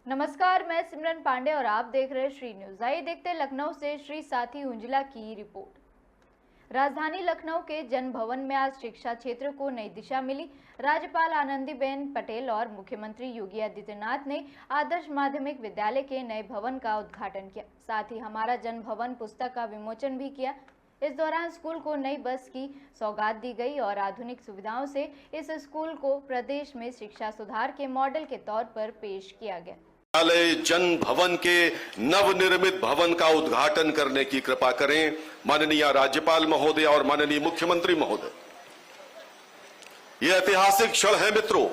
नमस्कार, मैं सिमरन पांडे और आप देख रहे हैं श्री न्यूज। आइए देखते हैं लखनऊ से श्री साथी उंजला की रिपोर्ट। राजधानी लखनऊ के जन भवन में आज शिक्षा क्षेत्र को नई दिशा मिली। राज्यपाल आनंदीबेन पटेल और मुख्यमंत्री योगी आदित्यनाथ ने आदर्श माध्यमिक विद्यालय के नए भवन का उद्घाटन किया। साथ ही हमारा जन भवन पुस्तक का विमोचन भी किया। इस दौरान स्कूल को नई बस की सौगात दी गई और आधुनिक सुविधाओं से इस स्कूल को प्रदेश में शिक्षा सुधार के मॉडल के तौर पर पेश किया गया। जन भवन के नवनिर्मित भवन का उद्घाटन करने की कृपा करें माननीय राज्यपाल महोदय और माननीय मुख्यमंत्री महोदय। यह ऐतिहासिक क्षण है मित्रों।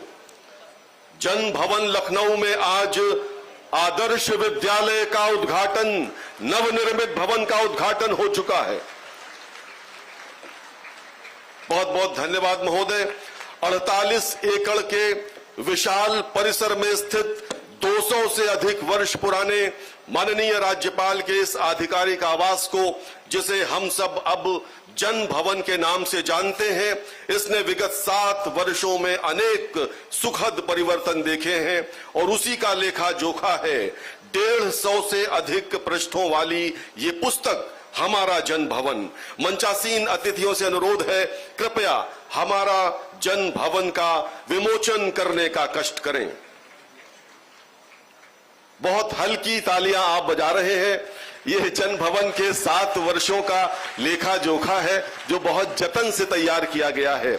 जन भवन लखनऊ में आज आदर्श विद्यालय का उद्घाटन, नवनिर्मित भवन का उद्घाटन हो चुका है। बहुत बहुत धन्यवाद महोदय। 48 एकड़ के विशाल परिसर में स्थित 200 से अधिक वर्ष पुराने माननीय राज्यपाल के इस आधिकारिक आवास को, जिसे हम सब अब जन भवन के नाम से जानते हैं, इसने विगत 7 वर्षों में अनेक सुखद परिवर्तन देखे हैं और उसी का लेखा जोखा है 150 से अधिक पृष्ठों वाली ये पुस्तक हमारा जन भवन। मंचासीन अतिथियों से अनुरोध है, कृपया हमारा जन भवन का विमोचन करने का कष्ट करें। बहुत हल्की तालियां आप बजा रहे हैं। यह जन भवन के 7 वर्षों का लेखा जोखा है जो बहुत जतन से तैयार किया गया है।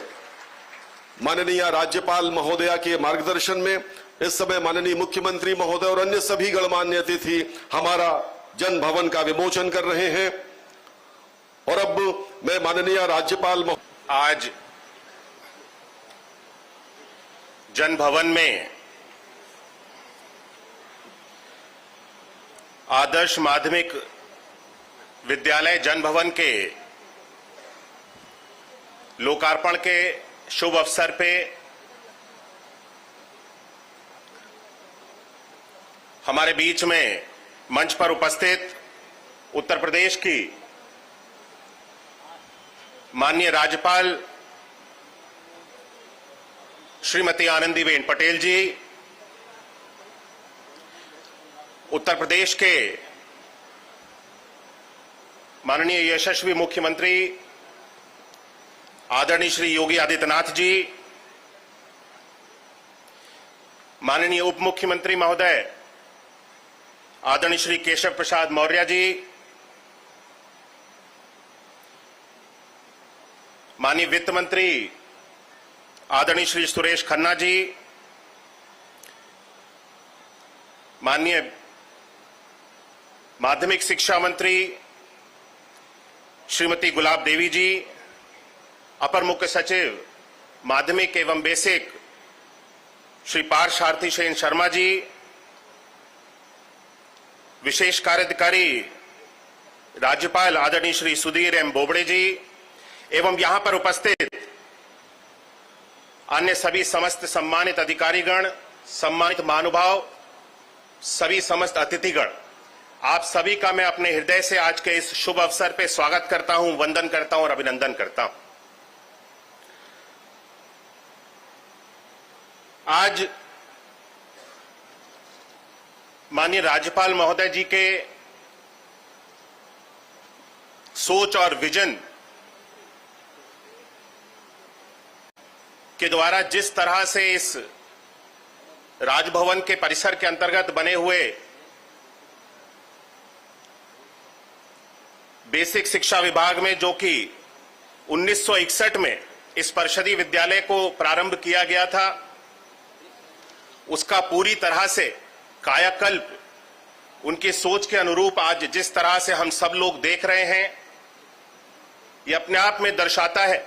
माननीय राज्यपाल महोदया के मार्गदर्शन में इस समय माननीय मुख्यमंत्री महोदय और अन्य सभी गणमान्य अतिथि हमारा जन भवन का विमोचन कर रहे हैं। और अब मैं माननीय राज्यपाल आज जन भवन में आदर्श माध्यमिक विद्यालय जन भवन के लोकार्पण के शुभ अवसर पे हमारे बीच में मंच पर उपस्थित उत्तर प्रदेश की माननीय राज्यपाल श्रीमती आनंदीबेन पटेल जी, उत्तर प्रदेश के माननीय यशस्वी मुख्यमंत्री आदरणीय श्री योगी आदित्यनाथ जी, माननीय उप मुख्यमंत्री महोदय आदरणीय श्री केशव प्रसाद मौर्य जी, माननीय वित्त मंत्री आदरणीय श्री सुरेश खन्ना जी, माननीय माध्यमिक शिक्षा मंत्री श्रीमती गुलाब देवी जी, अपर मुख्य सचिव माध्यमिक एवं बेसिक श्री पार्थ सारथी सेन शर्मा जी, विशेष कार्याधिकारी राज्यपाल आदरणीय श्री सुधीर एम बोबड़े जी एवं यहां पर उपस्थित अन्य सभी समस्त सम्मानित अधिकारीगण, सम्मानित महानुभाव, सभी समस्त अतिथिगण, आप सभी का मैं अपने हृदय से आज के इस शुभ अवसर पे स्वागत करता हूं, वंदन करता हूं और अभिनंदन करता हूं। आज माननीय राज्यपाल महोदय जी के सोच और विजन के द्वारा जिस तरह से इस राजभवन के परिसर के अंतर्गत बने हुए बेसिक शिक्षा विभाग में, जो कि 1961 में इस परिषदीय विद्यालय को प्रारंभ किया गया था, उसका पूरी तरह से कायाकल्प उनकी सोच के अनुरूप आज जिस तरह से हम सब लोग देख रहे हैं, यह अपने आप में दर्शाता है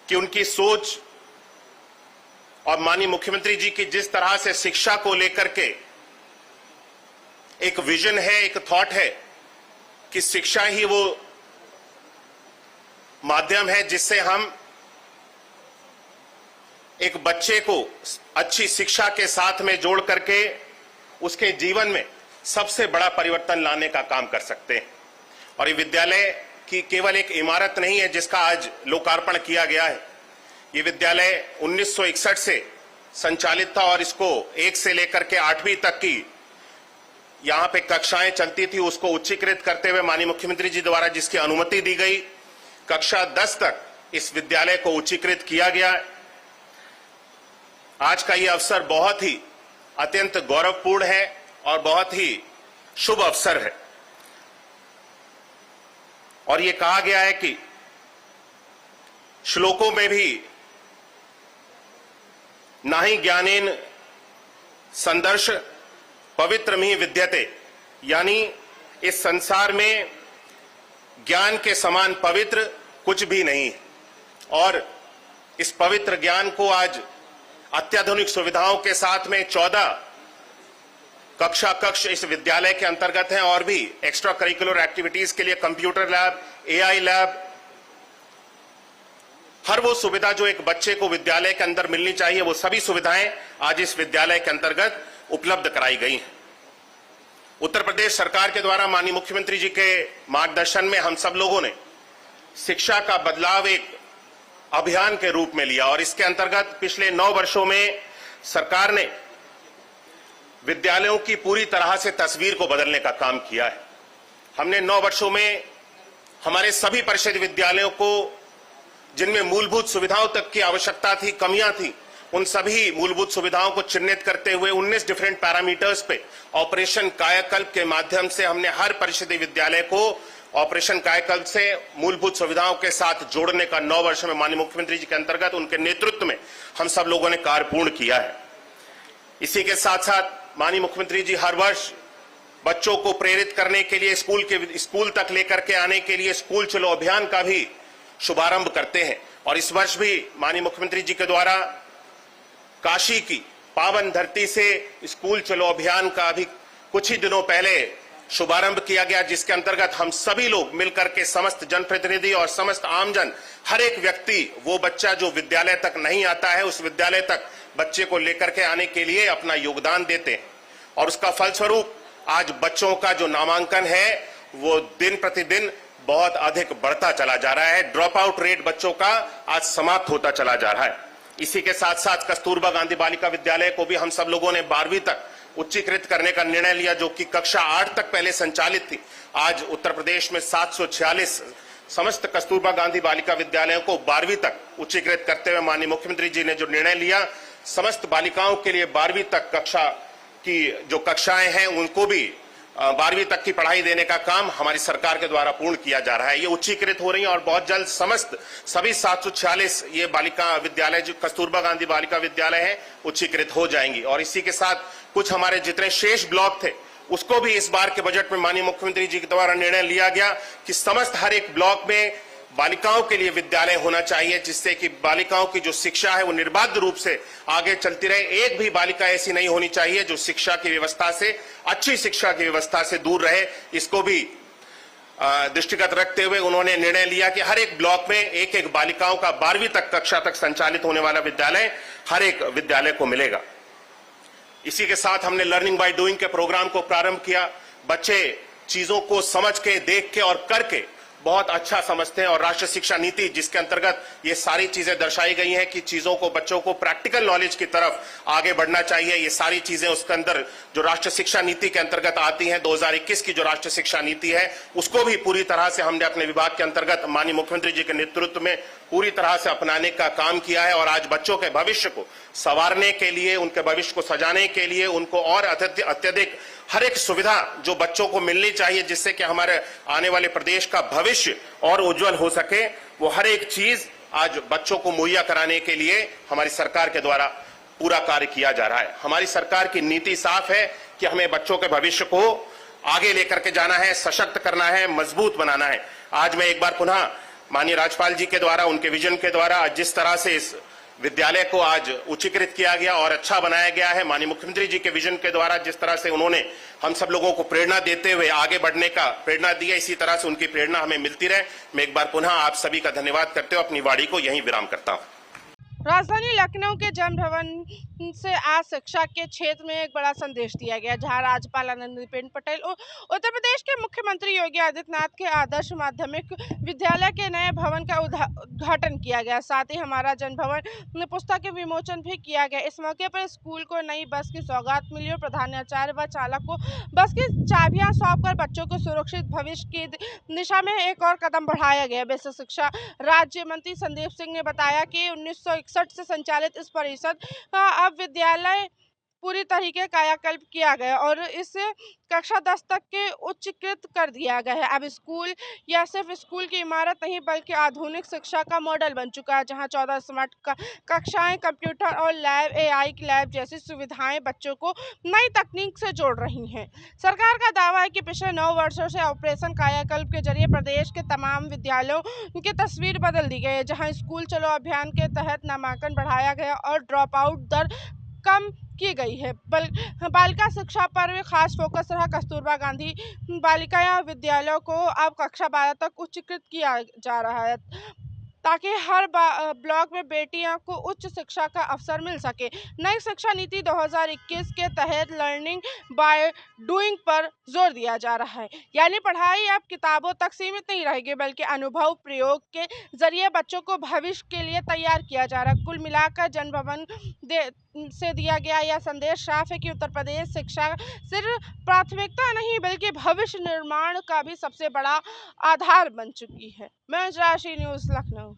कि उनकी सोच और माननीय मुख्यमंत्री जी की जिस तरह से शिक्षा को लेकर के एक विजन है, एक थॉट है कि शिक्षा ही वो माध्यम है जिससे हम एक बच्चे को अच्छी शिक्षा के साथ में जोड़ करके उसके जीवन में सबसे बड़ा परिवर्तन लाने का काम कर सकते हैं। और ये विद्यालय की केवल एक इमारत नहीं है जिसका आज लोकार्पण किया गया है। ये विद्यालय 1961 से संचालित था और इसको 1 से लेकर के 8वीं तक की यहां पे कक्षाएं चलती थी, उसको उच्चीकृत करते हुए माननीय मुख्यमंत्री जी द्वारा जिसकी अनुमति दी गई, कक्षा 10 तक इस विद्यालय को उच्चीकृत किया गया। आज का यह अवसर बहुत ही अत्यंत गौरवपूर्ण है और बहुत ही शुभ अवसर है। और यह कहा गया है कि श्लोकों में भी नाहि ज्ञानेन संदर्श पवित्रमिहि विद्यते, यानी इस संसार में ज्ञान के समान पवित्र कुछ भी नहीं है। और इस पवित्र ज्ञान को आज अत्याधुनिक सुविधाओं के साथ में 14 कक्ष इस विद्यालय के अंतर्गत हैं और भी एक्स्ट्रा करिकुलर एक्टिविटीज के लिए कंप्यूटर लैब, एआई लैब, हर वो सुविधा जो एक बच्चे को विद्यालय के अंदर मिलनी चाहिए, वो सभी सुविधाएं आज इस विद्यालय के अंतर्गत उपलब्ध कराई गई हैं। उत्तर प्रदेश सरकार के द्वारा माननीय मुख्यमंत्री जी के मार्गदर्शन में हम सब लोगों ने शिक्षा का बदलाव एक अभियान के रूप में लिया और इसके अंतर्गत पिछले 9 वर्षों में सरकार ने विद्यालयों की पूरी तरह से तस्वीर को बदलने का काम किया है। हमने 9 वर्षों में हमारे सभी परिषद विद्यालयों को, जिनमें मूलभूत सुविधाओं तक की आवश्यकता थी, कमियां थी, उन सभी मूलभूत सुविधाओं को चिन्हित करते हुए 19 डिफरेंट पैरामीटर्स पे ऑपरेशन कायाकल्प के माध्यम से हमने हर परिषदीय विद्यालय को ऑपरेशन कायाकल्प से मूलभूत सुविधाओं के साथ जोड़ने का 9 वर्ष में माननीय मुख्यमंत्री जी के अंतर्गत उनके नेतृत्व में हम सब लोगों ने कार्य पूर्ण किया है। इसी के साथ साथ माननीय मुख्यमंत्री जी हर वर्ष बच्चों को प्रेरित करने के लिए स्कूल तक लेकर के आने के लिए स्कूल चलो अभियान का भी शुभारंभ करते हैं। और इस वर्ष भी माननीय मुख्यमंत्री जी के द्वारा काशी की पावन धरती से स्कूल चलो अभियान का भी कुछ ही दिनों पहले शुभारंभ किया गया, जिसके अंतर्गत हम सभी लोग मिलकर के समस्त जनप्रतिनिधि और समस्त आमजन, हर एक व्यक्ति, वो बच्चा जो विद्यालय तक नहीं आता है, उस विद्यालय तक बच्चे को लेकर के आने के लिए अपना योगदान देते हैं। और उसका फलस्वरूप आज बच्चों का जो नामांकन है वो दिन प्रतिदिन बहुत अधिक बढ़ता चला जा रहा है। ड्रॉप आउट रेट बच्चों का आज समाप्त होता चला जा रहा है। इसी के साथ साथ कस्तूरबा गांधी बालिका विद्यालय को भी हम सब लोगों ने 12वीं तक उच्चीकृत करने का निर्णय लिया, जो कि कक्षा 8 तक पहले संचालित थी। आज उत्तर प्रदेश में 746 समस्त कस्तूरबा गांधी बालिका विद्यालयों को 12वीं तक उच्चीकृत करते हुए माननीय मुख्यमंत्री जी ने जो निर्णय लिया, समस्त बालिकाओं के लिए 12वीं तक कक्षा की जो कक्षाएं हैं उनको भी 12वीं तक की पढ़ाई देने का काम हमारी सरकार के द्वारा पूर्ण किया जा रहा है। ये उच्चीकृत हो रही है और बहुत जल्द सभी 746 ये बालिका विद्यालय जो कस्तूरबा गांधी बालिका विद्यालय है उच्चीकृत हो जाएंगी। और इसी के साथ कुछ हमारे जितने शेष ब्लॉक थे उसको भी इस बार के बजट में माननीय मुख्यमंत्री जी के द्वारा निर्णय लिया गया कि समस्त हर एक ब्लॉक में बालिकाओं के लिए विद्यालय होना चाहिए, जिससे कि बालिकाओं की जो शिक्षा है वो निर्बाध रूप से आगे चलती रहे। एक भी बालिका ऐसी नहीं होनी चाहिए जो शिक्षा की व्यवस्था से, अच्छी शिक्षा की व्यवस्था से दूर रहे। इसको भी दृष्टिगत रखते हुए उन्होंने निर्णय लिया कि हर एक ब्लॉक में एक बालिकाओं का 12वीं तक कक्षा तक संचालित होने वाला विद्यालय हर एक विद्यालय को मिलेगा। इसी के साथ हमने लर्निंग बाय डूइंग के प्रोग्राम को प्रारंभ किया। बच्चे चीजों को समझ के, देख के और करके बहुत अच्छा समझते हैं और राष्ट्रीय शिक्षा नीति जिसके अंतर्गत ये सारी चीजें दर्शाई गई हैं कि चीजों को, बच्चों को प्रैक्टिकल नॉलेज की तरफ आगे बढ़ना चाहिए, ये सारी चीजें उसके अंदर जो राष्ट्रीय शिक्षा नीति के अंतर्गत आती हैं, 2021 की जो राष्ट्रीय शिक्षा नीति है उसको भी पूरी तरह से हमने अपने विभाग के अंतर्गत माननीय मुख्यमंत्री जी के नेतृत्व में पूरी तरह से अपनाने का काम किया है। और आज बच्चों के भविष्य को संवारने के लिए, उनके भविष्य को सजाने के लिए, उनको और अत्यधिक हर एक सुविधा जो बच्चों को मिलनी चाहिए जिससे कि हमारे आने वाले प्रदेश का भविष्य और उज्जवल हो सके, वो हर एक चीज आज बच्चों को मुहैया कराने के लिए हमारी सरकार के द्वारा पूरा कार्य किया जा रहा है। हमारी सरकार की नीति साफ है कि हमें बच्चों के भविष्य को आगे लेकर के जाना है, सशक्त करना है, मजबूत बनाना है। आज मैं एक बार पुनः माननीय राज्यपाल जी के द्वारा, उनके विजन के द्वारा जिस तरह से इस विद्यालय को आज उच्चीकृत किया गया और अच्छा बनाया गया है, माननीय मुख्यमंत्री जी के विजन के द्वारा जिस तरह से उन्होंने हम सब लोगों को प्रेरणा देते हुए आगे बढ़ने का प्रेरणा दी है, इसी तरह से उनकी प्रेरणा हमें मिलती रहे। मैं एक बार पुनः आप सभी का धन्यवाद करते हुए अपनी वाणी को यहीं विराम करता हूं। राजधानी लखनऊ के जन भवन से आज शिक्षा के क्षेत्र में एक बड़ा संदेश दिया गया, जहां राज्यपाल आनंदीबेन पटेल और उत्तर प्रदेश के मुख्यमंत्री योगी आदित्यनाथ के आदर्श माध्यमिक विद्यालय के नए भवन का उद्घाटन किया गया। साथ ही हमारा जन भवन पुस्तक के विमोचन भी किया गया। इस मौके पर स्कूल को नई बस की सौगात मिली और प्रधानाचार्य व चालक को बस की चाबियां सौंपकर बच्चों को सुरक्षित भविष्य की दिशा में एक और कदम बढ़ाया गया। वैसे शिक्षा राज्य मंत्री संदीप सिंह ने बताया कि 1961 से संचालित इस परिषद का अब विद्यालय पूरी तरीके कायाकल्प किया गया और इसे कक्षा 10 तक के उच्चीकृत कर दिया गया है। अब स्कूल या सिर्फ स्कूल की इमारत नहीं बल्कि आधुनिक शिक्षा का मॉडल बन चुका है, जहां 14 स्मार्ट कक्षाएं, कंप्यूटर और लैब, AI लैब जैसी सुविधाएं बच्चों को नई तकनीक से जोड़ रही हैं। सरकार का दावा है कि पिछले 9 वर्षों से ऑपरेशन कायाकल्प के जरिए प्रदेश के तमाम विद्यालयों की तस्वीर बदल दी गई है, जहां स्कूल चलो अभियान के तहत नामांकन बढ़ाया गया और ड्रॉप आउट दर कम की गई है। बालिका शिक्षा पर खास फोकस रहा। कस्तूरबा गांधी बालिका विद्यालयों को अब कक्षा 12 तक उच्चीकृत किया जा रहा है, ताकि हर ब्लॉक में बेटियों को उच्च शिक्षा का अवसर मिल सके। नई शिक्षा नीति 2021 के तहत लर्निंग बाय डूइंग पर जोर दिया जा रहा है, यानी पढ़ाई अब किताबों तक सीमित नहीं रहेगी बल्कि अनुभव प्रयोग के जरिए बच्चों को भविष्य के लिए तैयार किया जा रहा है। कुल मिलाकर जन भवन से दिया गया यह संदेश साफ है कि उत्तर प्रदेश शिक्षा सिर्फ प्राथमिकता नहीं बल्कि भविष्य निर्माण का भी सबसे बड़ा आधार बन चुकी है। मैं राशि न्यूज़ लखनऊ।